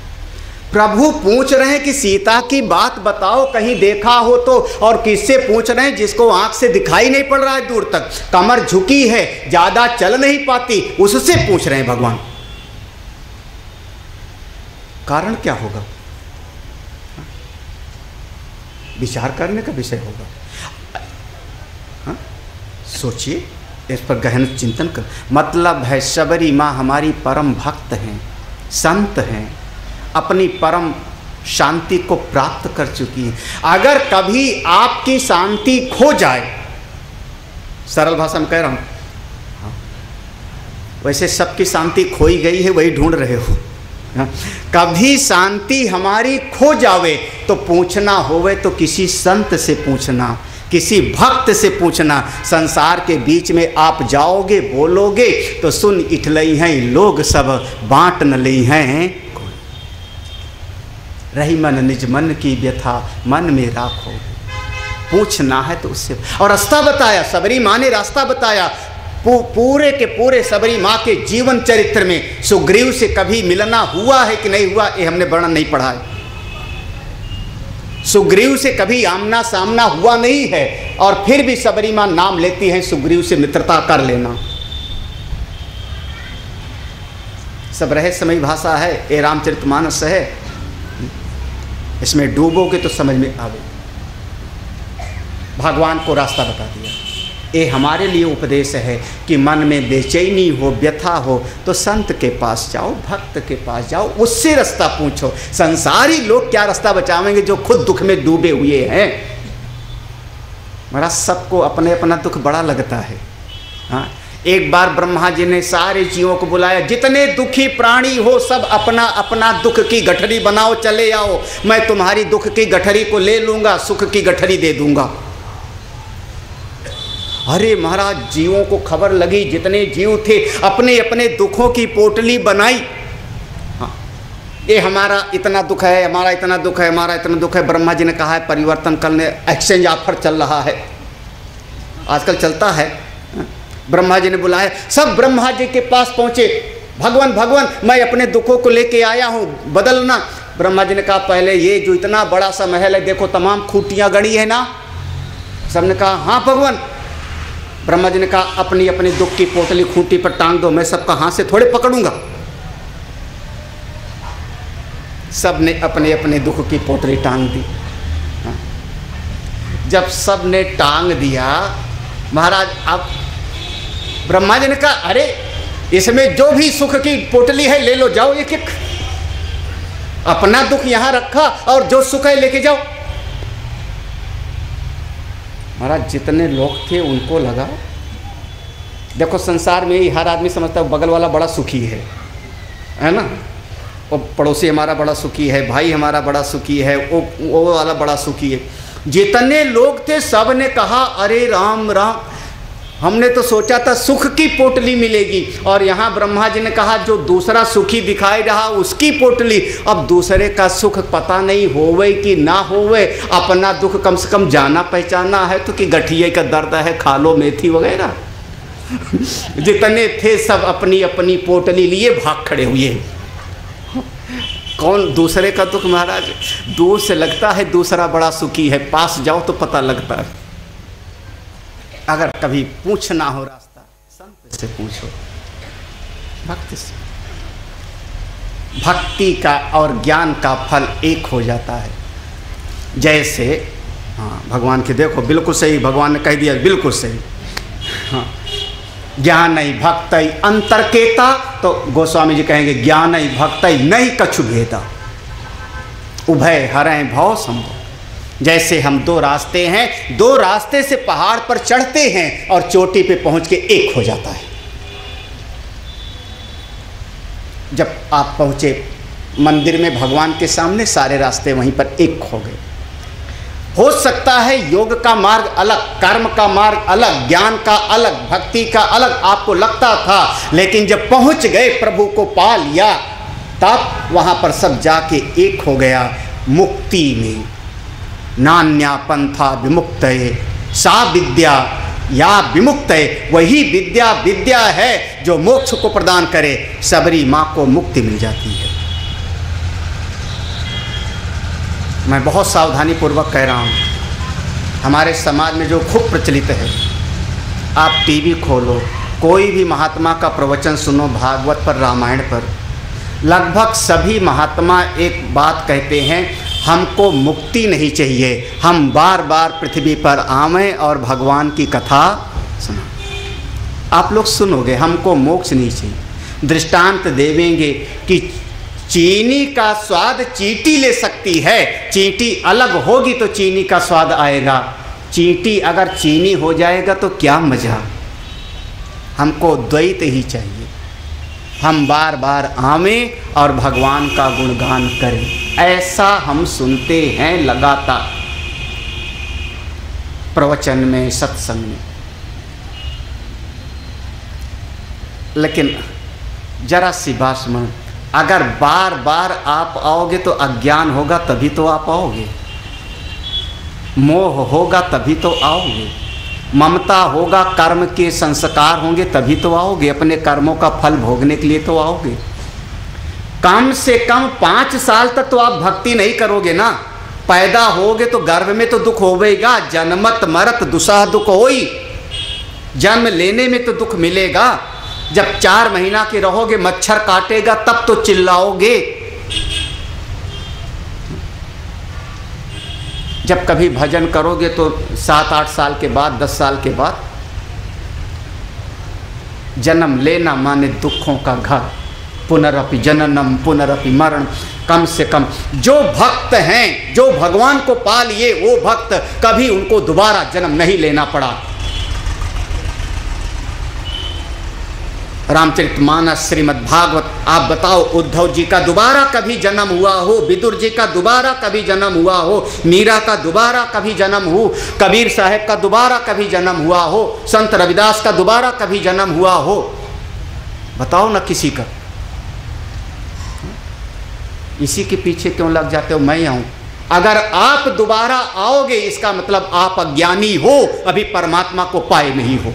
प्रभु पूछ रहे हैं कि सीता की बात बताओ, कहीं देखा हो तो। और किससे पूछ रहे हैं? जिसको आंख से दिखाई नहीं पड़ रहा है दूर तक, कमर झुकी है, ज्यादा चल नहीं पाती, उससे पूछ रहे हैं भगवान। कारण क्या होगा? विचार करने का विषय होगा। हाँ? सोचिए, इस पर गहन चिंतन कर। मतलब है शबरी माँ हमारी परम भक्त हैं, संत हैं, अपनी परम शांति को प्राप्त कर चुकी हैं। अगर कभी आपकी शांति खो जाए, सरल भाषा में कह रहा हूं, हाँ, वैसे सबकी शांति खोई गई है, वही ढूंढ रहे हो। हाँ, कभी शांति हमारी खो जावे तो पूछना होवे तो किसी संत से पूछना, किसी भक्त से पूछना। संसार के बीच में आप जाओगे, बोलोगे तो सुन इठलई हैं लोग सब, बांट न लई हैं। रही मन निज मन की व्यथा, मन में राखो। पूछना है तो उससे। और रास्ता बताया, सबरी माँ ने रास्ता बताया। पूरे के पूरे सबरी माँ के जीवन चरित्र में सुग्रीव से कभी मिलना हुआ है कि नहीं हुआ, ये हमने वर्णन नहीं पढ़ा है। सुग्रीव से कभी आमना सामना हुआ नहीं है, और फिर भी सबरी माँ नाम लेती हैं सुग्रीव से मित्रता कर लेना। सब रहस्यमयी भाषा है, ये रामचरितमानस है, इसमें डूबोगे तो समझ में आवे। भगवान को रास्ता बता दिया। ये हमारे लिए उपदेश है कि मन में बेचैनी हो, व्यथा हो तो संत के पास जाओ, भक्त के पास जाओ, उससे रास्ता पूछो। संसारी लोग क्या रास्ता बचावेंगे जो खुद दुख में डूबे हुए हैं। महाराज सबको अपने अपना दुख बड़ा लगता है। हाँ, एक बार ब्रह्मा जी ने सारे जीवों को बुलाया, जितने दुखी प्राणी हो सब अपना अपना दुख की गठरी बनाओ, चले आओ, मैं तुम्हारी दुख की गठरी को ले लूंगा, सुख की गठरी दे दूंगा। अरे महाराज, जीवों को खबर लगी, जितने जीव थे अपने अपने दुखों की पोटली बनाई। हाँ, ये हमारा इतना दुख है, हमारा इतना दुख है, हमारा इतना दुख है। ब्रह्मा जी ने कहा है परिवर्तन करने, एक्सचेंज ऑफर चल रहा है, आजकल चलता है। ब्रह्मा जी ने बुलाया, सब ब्रह्मा जी के पास पहुंचे। भगवान भगवान मैं अपने दुखों को लेके आया हूँ, बदलना। ब्रह्मा जी ने कहा पहले ये जो इतना बड़ा सा महल है, देखो तमाम खूंटियाँ गड़ी है ना। सबने कहा हाँ भगवान। ब्रह्मा जी ने कहा अपनी अपनी दुख की पोटली खूंटी पर टांग दो, मैं सबका हाथ से थोड़े पकड़ूंगा। सब ने अपने अपने दुख की पोटली टांग दी। जब सब ने टांग दिया, महाराज अब ब्रह्मा जी ने कहा अरे इसमें जो भी सुख की पोटली है ले लो, जाओ एक एक। अपना दुख यहां रखा और जो सुख है लेके जाओ। महाराज जितने लोग थे उनको लगा, देखो संसार में ही हर आदमी समझता है बगल वाला बड़ा सुखी है ना, वो पड़ोसी हमारा बड़ा सुखी है, भाई हमारा बड़ा सुखी है, वो वाला बड़ा सुखी है। जितने लोग थे सब ने कहा अरे राम राम, हमने तो सोचा था सुख की पोटली मिलेगी, और यहाँ ब्रह्मा जी ने कहा जो दूसरा सुखी दिखाई रहा उसकी पोटली। अब दूसरे का सुख पता नहीं होवे कि ना होवे, अपना दुख कम से कम जाना पहचाना है तो कि गठिए का दर्द है, खा लो मेथी वगैरह। जितने थे सब अपनी अपनी पोटली लिए भाग खड़े हुए। कौन दूसरे का दुख? महाराज दूर से लगता है दूसरा बड़ा सुखी है, पास जाओ तो पता लगता है। अगर कभी पूछना हो रास्ता, संत से पूछो, भक्त से। भक्ति का और ज्ञान का फल एक हो जाता है। जैसे हाँ भगवान के देखो बिल्कुल सही, भगवान ने कह दिया बिल्कुल सही। हाँ, ज्ञान ही भक्त ही अंतरकेता, तो गोस्वामी जी कहेंगे ज्ञान ही भक्त ही नहीं कछु भेदा, उभय हरें भव संभव। जैसे हम दो रास्ते हैं, दो रास्ते से पहाड़ पर चढ़ते हैं और चोटी पे पहुंच के एक हो जाता है। जब आप पहुंचे मंदिर में भगवान के सामने, सारे रास्ते वहीं पर एक हो गए। हो सकता है योग का मार्ग अलग, कर्म का मार्ग अलग, ज्ञान का अलग, भक्ति का अलग आपको लगता था, लेकिन जब पहुंच गए प्रभु को पा लिया, तब वहां पर सब जाके एक हो गया मुक्ति में। नान्या पंथा विमुक्त सा विद्या या विमुक्त, वही विद्या विद्या है जो मोक्ष को प्रदान करे। सबरी माँ को मुक्ति मिल जाती है। मैं बहुत सावधानी पूर्वक कह रहा हूँ, हमारे समाज में जो खूब प्रचलित है, आप टीवी खोलो, कोई भी महात्मा का प्रवचन सुनो, भागवत पर, रामायण पर, लगभग सभी महात्मा एक बात कहते हैं, हमको मुक्ति नहीं चाहिए, हम बार बार पृथ्वी पर आवें और भगवान की कथा सुना। आप लोग सुनोगे, हमको मोक्ष नहीं चाहिए। दृष्टांत देवेंगे कि चीनी का स्वाद चींटी ले सकती है, चींटी अलग होगी तो चीनी का स्वाद आएगा, चींटी अगर चीनी हो जाएगा तो क्या मजा। हमको द्वैत ही चाहिए, हम बार बार आवें और भगवान का गुणगान करें। ऐसा हम सुनते हैं लगातार प्रवचन में, सत्संग में। लेकिन जरा सी बात सुनो, अगर बार बार आप आओगे तो अज्ञान होगा, तभी तो आप आओगे, मोह होगा तभी तो आओगे, ममता होगा, कर्म के संस्कार होंगे तभी तो आओगे, अपने कर्मों का फल भोगने के लिए तो आओगे। कम से कम 5 साल तक तो आप भक्ति नहीं करोगे ना। पैदा होगे तो गर्भ में तो दुख होगा, जन्मत मरत दुसह दुख होई, जन्म लेने में तो दुख मिलेगा। जब 4 महीना के रहोगे, मच्छर काटेगा तब तो चिल्लाओगे। जब कभी भजन करोगे तो 7-8 साल के बाद, 10 साल के बाद, जन्म लेना माने दुखों का घर, पुनरपि जननम पुनरपि मरण। कम से कम जो भक्त हैं, जो भगवान को पा लिए, वो भक्त कभी उनको दोबारा जन्म नहीं लेना पड़ा। रामचरितमानस, श्रीमद् भागवत, आप बताओ, उद्धव जी का दोबारा कभी जन्म हुआ हो, विदुर जी का दोबारा कभी जन्म हुआ हो, मीरा का दोबारा कभी जन्म हो, कबीर साहब का दोबारा कभी जन्म हुआ हो, संत रविदास का दोबारा कभी जन्म हुआ हो? बताओ ना किसी का। इसी के पीछे क्यों लग जाते हो, मैं आऊं। अगर आप दोबारा आओगे इसका मतलब आप अज्ञानी हो, अभी परमात्मा को पाए नहीं हो।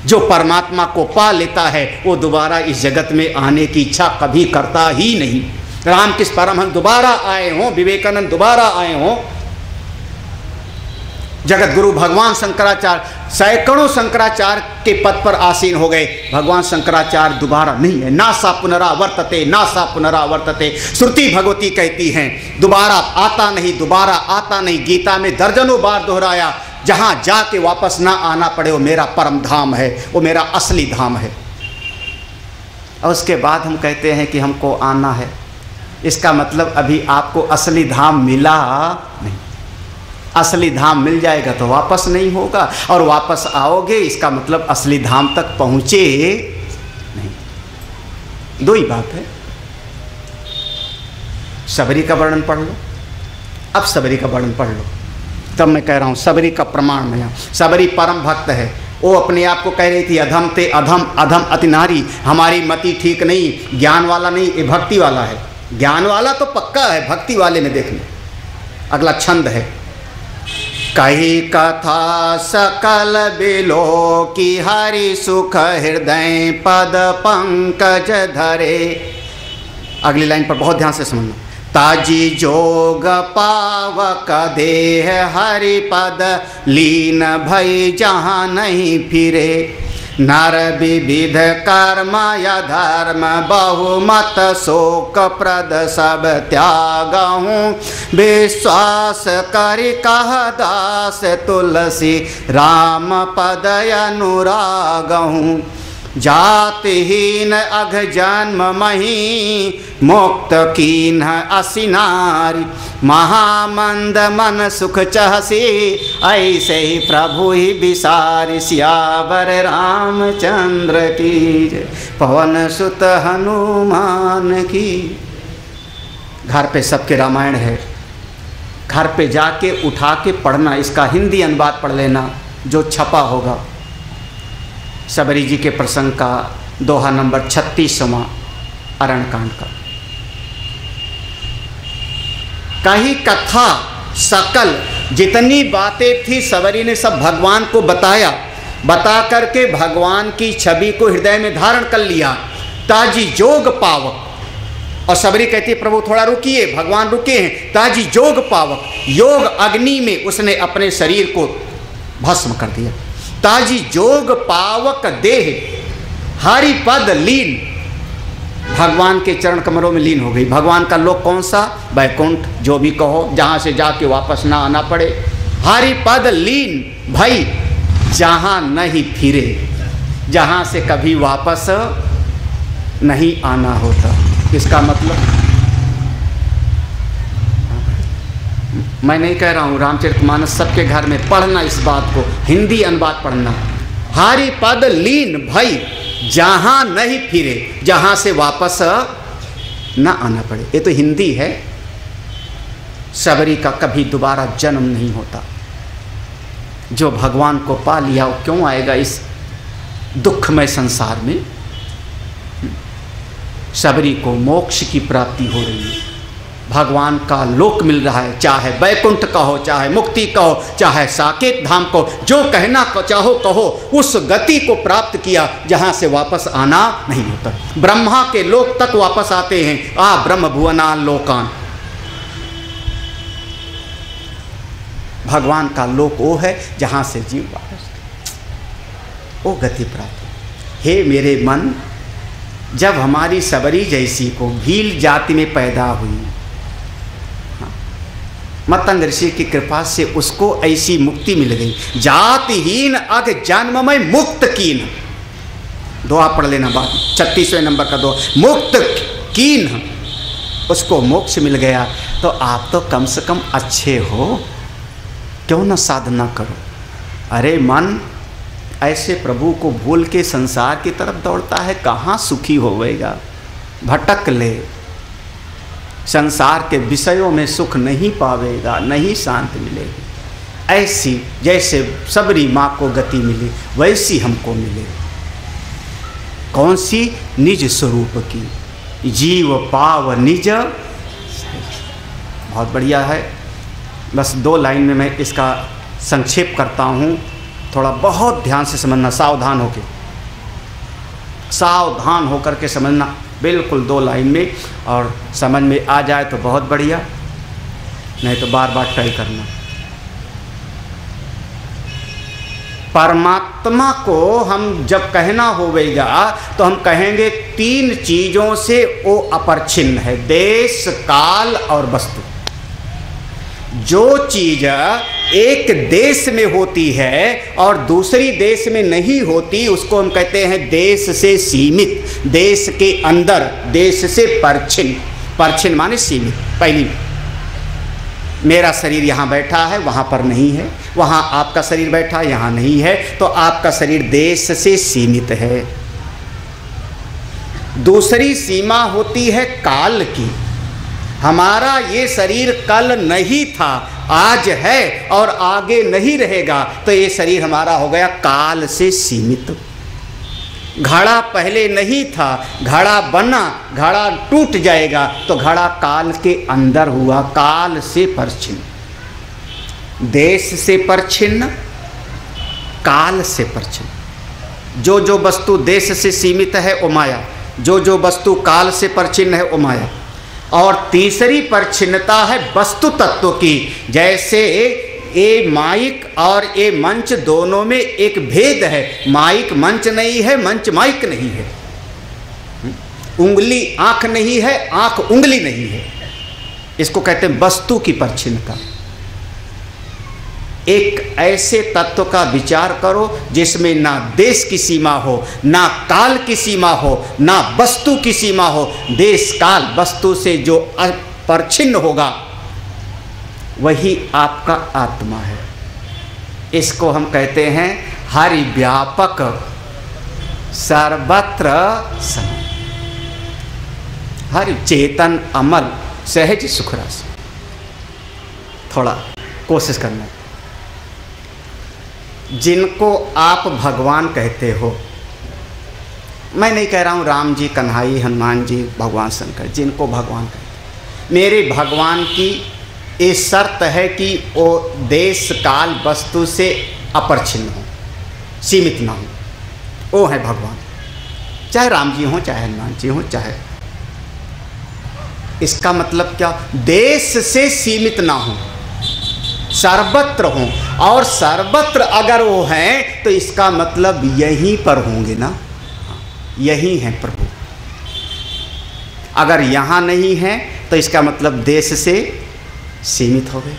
जो परमात्मा को पा लेता है वो दोबारा इस जगत में आने की इच्छा कभी करता ही नहीं। रामकृष्ण परमहंस दोबारा आए हों, विवेकानंद दोबारा आए हों, जगत गुरु भगवान शंकराचार्य, सैकड़ों शंकराचार्य के पद पर आसीन हो गए, भगवान शंकराचार्य दोबारा नहीं है। नासा पुनरावर्तते, नासा पुनरावर्तते, श्रुति भगवती कहती हैं दोबारा आता नहीं, दोबारा आता नहीं। गीता में दर्जनों बार दोहराया, जहाँ जाके वापस ना आना पड़े वो मेरा परम धाम है, वो मेरा असली धाम है। और उसके बाद हम कहते हैं कि हमको आना है, इसका मतलब अभी आपको असली धाम मिला नहीं। असली धाम मिल जाएगा तो वापस नहीं होगा, और वापस आओगे इसका मतलब असली धाम तक पहुँचे नहीं। दो ही बात है। सबरी का वर्णन पढ़ लो, अब सबरी का वर्णन पढ़ लो, तब मैं कह रहा हूँ सबरी का प्रमाण में। सबरी परम भक्त है, वो अपने आप को कह रही थी अधम ते अधम, अधम अति नारी, हमारी मति ठीक नहीं, ज्ञान वाला नहीं, ये भक्ति वाला है। ज्ञान वाला तो पक्का है, भक्ति वाले में देख लो। अगला छंद है, कही कथा सकल बिलो की हरि सुख हृदय पद पंकज धरे। अगली लाइन पर बहुत ध्यान से समझना। ताजी जोग पावक देह हरि पद लीन भई जहाँ नहीं फिरे। नर विविध कर्म या धर्म बहुमत शोक प्रद सब त्यागहूँ। विश्वास कर कह दास तुलसी राम पद अनुरागहूँ। जातिहीन अघ जन्म मही मुक्त कीन असिनारी। महामंद मन सुख चहसी ऐसे ही प्रभु ही विसारी। सियावर रामचंद्र की जय, पवन सुत हनुमान की। घर पे सबके रामायण है, घर पे जाके उठा के पढ़ना, इसका हिंदी अनुवाद पढ़ लेना जो छपा होगा। सबरी जी के प्रसंग का दोहा नंबर 36वां अरणकांड का। कही कथा सकल, जितनी बातें थी सबरी ने सब भगवान को बताया, बता करके भगवान की छवि को हृदय में धारण कर लिया। ताजी जोग पावक, और सबरी कहती है प्रभु थोड़ा रुकिए, भगवान रुके हैं। ताजी जोग पावक, योग अग्नि में उसने अपने शरीर को भस्म कर दिया। ताजी जोग पावक देह हरि पद लीन, भगवान के चरण कमरों में लीन हो गई। भगवान का लोक कौन सा? बैकुंठ, जो भी कहो, जहाँ से जाके वापस ना आना पड़े। हरि पद लीन भाई, जहाँ नहीं फिरे, जहाँ से कभी वापस नहीं आना होता। इसका मतलब मैं नहीं कह रहा हूँ, रामचरितमानस सबके घर में पढ़ना इस बात को, हिंदी अनुवाद पढ़ना। हरि पद लीन भाई, जहाँ नहीं फिरे, जहाँ से वापस ना आना पड़े। ये तो हिंदी है। सबरी का कभी दोबारा जन्म नहीं होता। जो भगवान को पा लिया वो क्यों आएगा इस दुखमय संसार में? सबरी को मोक्ष की प्राप्ति हो रही है, भगवान का लोक मिल रहा है। चाहे बैकुंठ कहो, चाहे मुक्ति कहो, चाहे साकेत धाम को, जो कहना चाहो कहो, उस गति को प्राप्त किया जहाँ से वापस आना नहीं होता। ब्रह्मा के लोक तक वापस आते हैं। आ ब्रह्म भुवनान लोकान, भगवान का लोक वो है जहाँ से जीव वापस वो गति प्राप्त। हे मेरे मन, जब हमारी सबरी जैसी को भील जाति में पैदा हुई, मतंग ऋषि की कृपा से उसको ऐसी मुक्ति मिल गई। जातिहीन अग जन्म में मुक्त कीन, दुआ पढ़ लेना बाद 36वें नंबर का दुआ, मुक्त कीन, उसको मोक्ष मिल गया। तो आप तो कम से कम अच्छे हो, क्यों न साधना करो? अरे मन ऐसे प्रभु को भूल के संसार की तरफ दौड़ता है, कहाँ सुखी होवेगा? भटक ले, संसार के विषयों में सुख नहीं पावेगा, नहीं शांति मिलेगी। ऐसी जैसे सबरी माँ को गति मिली वैसी हमको मिले। कौन सी? निज स्वरूप की, जीव पाव निज। बहुत बढ़िया है। बस 2 लाइन में मैं इसका संक्षेप करता हूँ, थोड़ा बहुत ध्यान से समझना, सावधान होकर के समझना, बिल्कुल 2 लाइन में, और समझ में आ जाए तो बहुत बढ़िया, नहीं तो बार बार ट्राई करना। परमात्मा को हम जब कहना होवेगा तो हम कहेंगे 3 चीज़ों से वो अपरिच्छिन्न है, देश, काल और वस्तु। जो चीज़ एक देश में होती है और दूसरी देश में नहीं होती, उसको हम कहते हैं देश से सीमित, देश के अंदर, देश से परिच्छिन्न। परिच्छिन्न माने सीमित। पहली, मेरा शरीर यहाँ बैठा है, वहाँ पर नहीं है, वहाँ आपका शरीर बैठा है, यहाँ नहीं है, तो आपका शरीर देश से सीमित है। दूसरी सीमा होती है काल की। हमारा ये शरीर कल नहीं था, आज है और आगे नहीं रहेगा, तो ये शरीर हमारा हो गया काल से सीमित। घड़ा पहले नहीं था, घड़ा बना, घड़ा टूट जाएगा, तो घड़ा काल के अंदर हुआ, काल से परिच्छिन्न। देश से परिच्छिन्न, काल से परिच्छिन्न। जो जो वस्तु देश से सीमित है वो माया, जो जो वस्तु काल से परिच्छिन्न है वो माया। और तीसरी परिच्छिन्नता है वस्तु तत्व की। जैसे ये माइक और ये मंच, दोनों में एक भेद है। माइक मंच नहीं है, मंच माइक नहीं है। उंगली आँख नहीं है, आँख उंगली नहीं है। इसको कहते हैं वस्तु की परिच्छिन्नता। एक ऐसे तत्व का विचार करो जिसमें ना देश की सीमा हो, ना काल की सीमा हो, ना वस्तु की सीमा हो। देश काल वस्तु से जो अपरिच्छिन्न होगा वही आपका आत्मा है। इसको हम कहते हैं हरि व्यापक सर्वत्र सम, हरि चेतन अमल सहज सुख रस। थोड़ा कोशिश करना। जिनको आप भगवान कहते हो, मैं नहीं कह रहा हूँ राम जी, कन्हई, हनुमान जी, भगवान शंकर, जिनको भगवान कहते, मेरे भगवान की ये शर्त है कि वो देश काल वस्तु से अपरिच्छिन्न हो, सीमित ना हो। वो है भगवान, चाहे राम जी हों, चाहे हनुमान जी हों, चाहे इसका मतलब क्या, देश से सीमित ना हो, सर्वत्र हों। और सर्वत्र अगर वो हैं तो इसका मतलब यहीं पर होंगे ना, यहीं हैं प्रभु। अगर यहाँ नहीं है तो इसका मतलब देश से सीमित हो गए।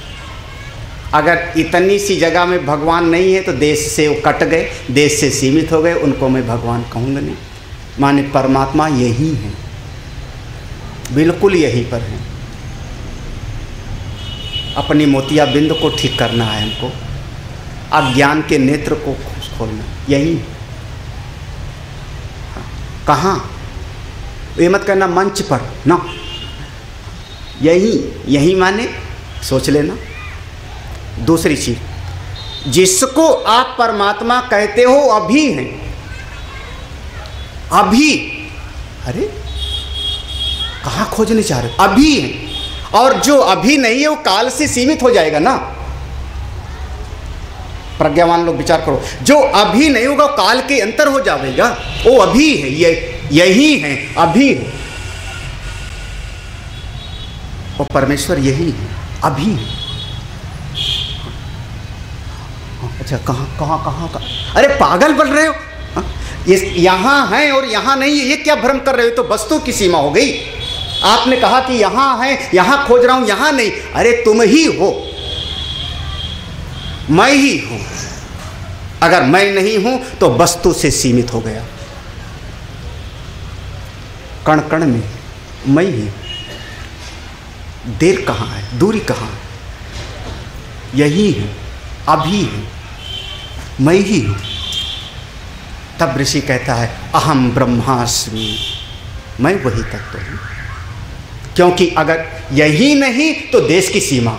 अगर इतनी सी जगह में भगवान नहीं है तो देश से वो कट गए, देश से सीमित हो गए, उनको मैं भगवान कहूँगा नहीं। माने परमात्मा यही है, बिल्कुल यहीं पर है। अपनी मोतियाबिंद को ठीक करना है हमको, अज्ञान के नेत्र को खोलना, यही। कहाँ, ये मत करना मंच पर ना, यही माने सोच लेना। दूसरी चीज, जिसको आप परमात्मा कहते हो अभी हैं, अभी, अरे कहाँ खोजने चाह रहे, अभी हैं। और जो अभी नहीं है वो काल से सीमित हो जाएगा ना। प्रज्ञावान लोग विचार करो, जो अभी नहीं होगा काल के अंतर हो जाएगा, वो अभी है, यही है, अभी है। और परमेश्वर यही है, अभी है। अच्छा, कहाँ, अरे पागल बन रहे हो, ये यहाँ है और यहाँ नहीं है, ये क्या भ्रम कर रहे हो? तो वस्तु की सीमा हो गई। आपने कहा कि यहाँ है, यहाँ खोज रहा हूँ, यहाँ नहीं। अरे तुम ही हो, मैं ही हूँ। अगर मैं नहीं हूँ तो वस्तु से सीमित हो गया। कण कण में मैं ही, देर कहाँ है, दूरी कहाँ है, यही है, अभी है, मैं ही हूँ। तब ऋषि कहता है अहम ब्रह्मास्मि, मैं वही तत्व हूँ। क्योंकि अगर यही नहीं तो देश की सीमा,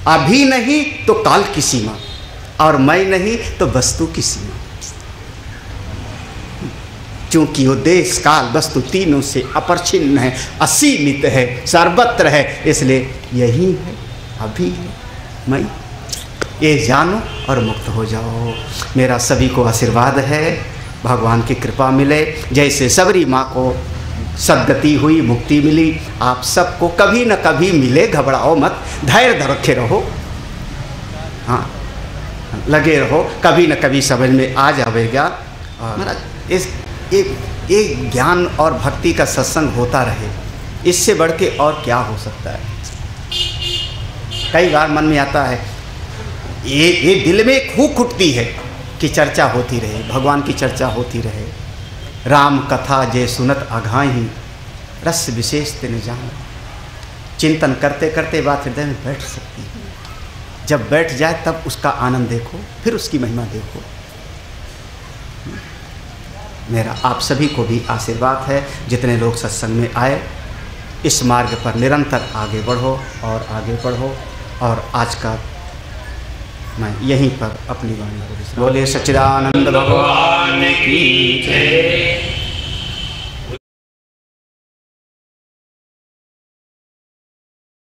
अभी नहीं तो काल की सीमा, और मैं नहीं तो वस्तु की सीमा। क्योंकि वो देश काल वस्तु तीनों से अपरिच्छिन्न है, असीमित है, सर्वत्र है, इसलिए यही है, अभी है, मैं। ये जानो और मुक्त हो जाओ। मेरा सभी को आशीर्वाद है, भगवान की कृपा मिले। जैसे सबरी माँ को सद्गति हुई, मुक्ति मिली, आप सबको कभी न कभी मिले। घबराओ मत, धैर्य रखे रहो, हाँ लगे रहो, कभी न कभी समझ में आ जाएगा। महाराज इस एक ज्ञान और भक्ति का सत्संग होता रहे, इससे बढ़ के और क्या हो सकता है। कई बार मन में आता है, ये दिल में खूब उठती है कि चर्चा होती रहे, भगवान की चर्चा होती रहे। राम कथा जय सुनत अघाही, रस विशेष तिन जान। चिंतन करते करते बात हृदय में बैठ सकती है। जब बैठ जाए तब उसका आनंद देखो, फिर उसकी महिमा देखो। मेरा आप सभी को भी आशीर्वाद है, जितने लोग सत्संग में आए, इस मार्ग पर निरंतर आगे बढ़ो और आगे बढ़ो। और आज का मैं यहीं पर अपनी वाणी को बोले सच्चिदानंद भगवान की जय।